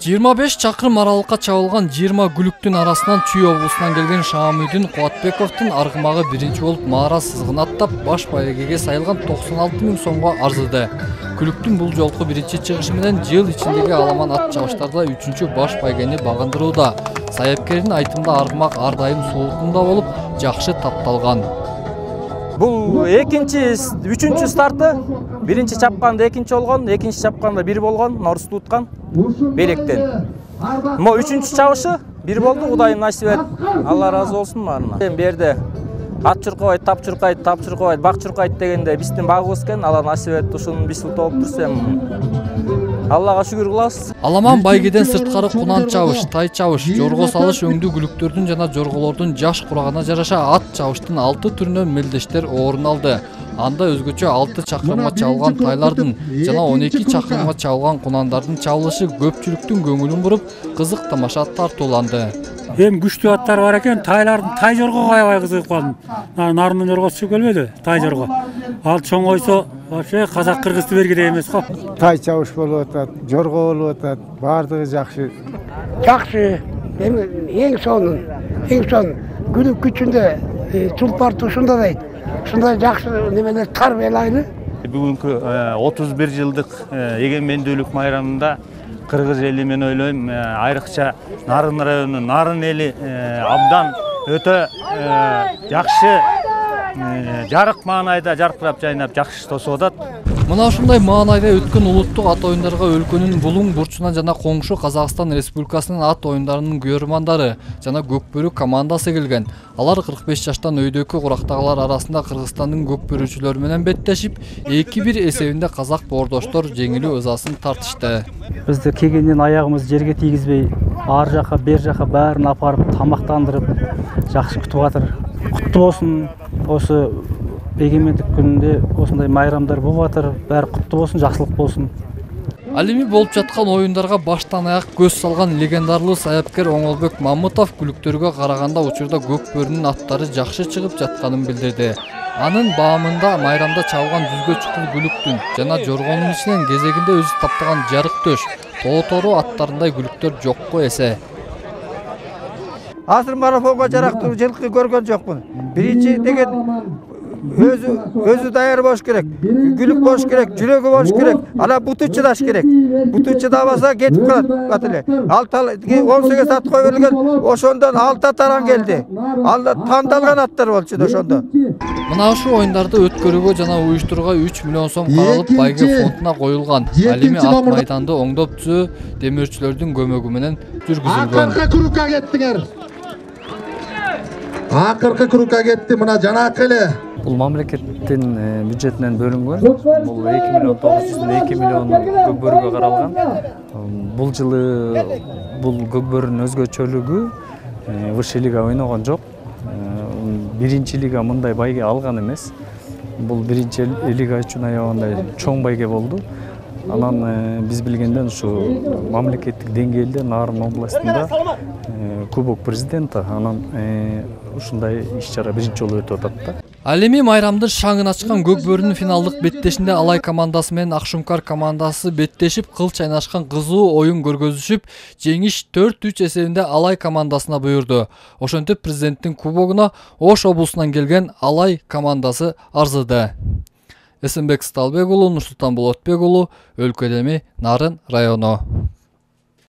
25 чакырым аралыкка чабылган 20 күлүктүн арасынан Чүй облусунан келген Шаамүйдүн Кубатбековдун аргымагы биринчи болуп маара сызыгын аттап баш байгеге сайылган 96 000 сомго арзыды. Күлүктүн бул жолку биринчи чыгышы менен жыл ичиндеги аламан ат чабыштарда 3-чү баш байгени багындырууда. Сайыпкердин айтымында аргымак ар дайым соолукунда болуп, жакшы тапталган. Бул үчүнчү старты. Биринчи чапканда экинчи болгон, экинчи чапканда бир болгон, Норус туткан белектен. Мо үчүнчү чабышы бир болду, Кудайым насип этти. Алла разы болсун баарына. Бу жерде ат чуркабайт, тап чуркайт, тап чуркабайт, бак чуркайт дегенде биздин багыбыз экен, Алла насип этти. Ушуну биз утуп турсам Аллага шүгүр кылабыз. Аламан байгеден сырткары кунан чабыш, тай чабыш, жорго салыш өңдүү күлүктөрдүн жана жорголордун жаш курагына жараша ат чабыштын 6 түрүнөн мелдештер орун алды. Анда өзгөчө 6 чакырымга чабылган тайлардын жана 12 чакырымга чабылган кунандардын чабылышы көпчүлүктүн көңүлүн буруп, кызык тамаша тартууланды. Эми күчтүү аттар бар экен, тайлардын тай жорго аябай кызыгып калдым. Нардын жоргосу келбеди, тай жорго. Ал чоңойсо, вообще казак кыргызды бергидей эмес го. Тай чабыш болуп атат, жорго болуп атат, баардыгы жакшы. Жакшы. Эң сонун күлүк күчүндө тулпар тушунда дейт. Ушундай жакшы немелер тарбиялайлы. Бүгүнкү 31 жылдык эгемендүүлүк майрамында кыргыз эли мен ойлойм, айрыкча Нарын району, Нарын эли абдан өтө жакшы жарык маанайда жаркырап жайнап жакшы тосуп атат. Мына ушундай маанайда өткөн улуттук ат оюндарга өлкөнүн булуң бурчунан жана коңшу Казакстан Республикасынын ат оюндарынын көрөрмандары жана көкбөрү командасы келген. Алар 45 жаштан өйдөккө курактагылар арасында Кыргызстандын көкбөрүүчүлөрү менен беттешип, 2-1 эсебинде казак боордоштор жеңилүү ызасын тартышты. Бизди келгенден аягыбыз жерге тийгизбей, ар жака, бер жака баарын апарып, тамактандырып, жакшы күтүп атыр. Куттуу болсун, осы эгемендик күнүндө осундай майрамдар болуп атыр. Баары куттуу болсун, жакшылык болсун. Ал эми болуп жаткан оюндарга баштан аяк көз салган легендарлуу саяпкер Оңолбек Мамытов күлүктөргө караганда учурда көкбөрүнүн аттары жакшы чыгып жатканын билдирди. Анын баамында майрамда чабылган жүзгө чукул күлүктүн жана жоргонун ичинен кезегинде өзү таптаган жарык төш, тоотору аттарындай күлүктөр жокко эсе. Азыр марафонго жарактуу жылкы көргөн жокмун. Биринчи деген өзү даяр болуш керек, күлүк болуш керек, жүрөгү болуш керек, ана буту чыдаш керек. Буту чыдабаса кетип калат эле. 18 ат кой берилген, ошондон 6 таран келди. Ал тандалган аттар болчу ошондо. Мына ушул оюндарды өткөрүүгө жана уюштурууга 3 миллион сом каралып байге фондуна коюлган. Ал эми ат майданды оңдоп түзүү демирчилердин көмөгү менен жүргүзүлгөн. Акыркы курукка кетти, мына жанакы эле. Бул мамлекеттин бюджетинен бөлүнгөн. Бул 2 миллион 902 миллион көкбөрүгө каралган. Бул жылы бул көкбөрүнүн өзгөчөлүгү высший лига ойногон жок. Биринчи лига мындай байге алган эмес. Бул биринчи лига үчүн аябандай чоң байге болду. Анан биз билгенден ушу мамлекеттик деңгээлде Нарын областында Кубок президента анан ушундай иш-чара биринчи жолу өтүп атат да. Ал эми майрамдын шаңын ачкан көкбөрүнүн финалдык беттешинде Алай командасы менен Акшумкар командасы беттешип, кыл чайнашкан кызуу оюн көргөзүшүп, жеңиш 4-3 эсебинде Алай командасына буйрду. Ошентип президенттин кубогуна Ош облусунан келген Алай командасы арзыды. Эсенбек Сталбек уулу, Нурсултан Болотбек уулу, Өлкөдеми, Нарын району.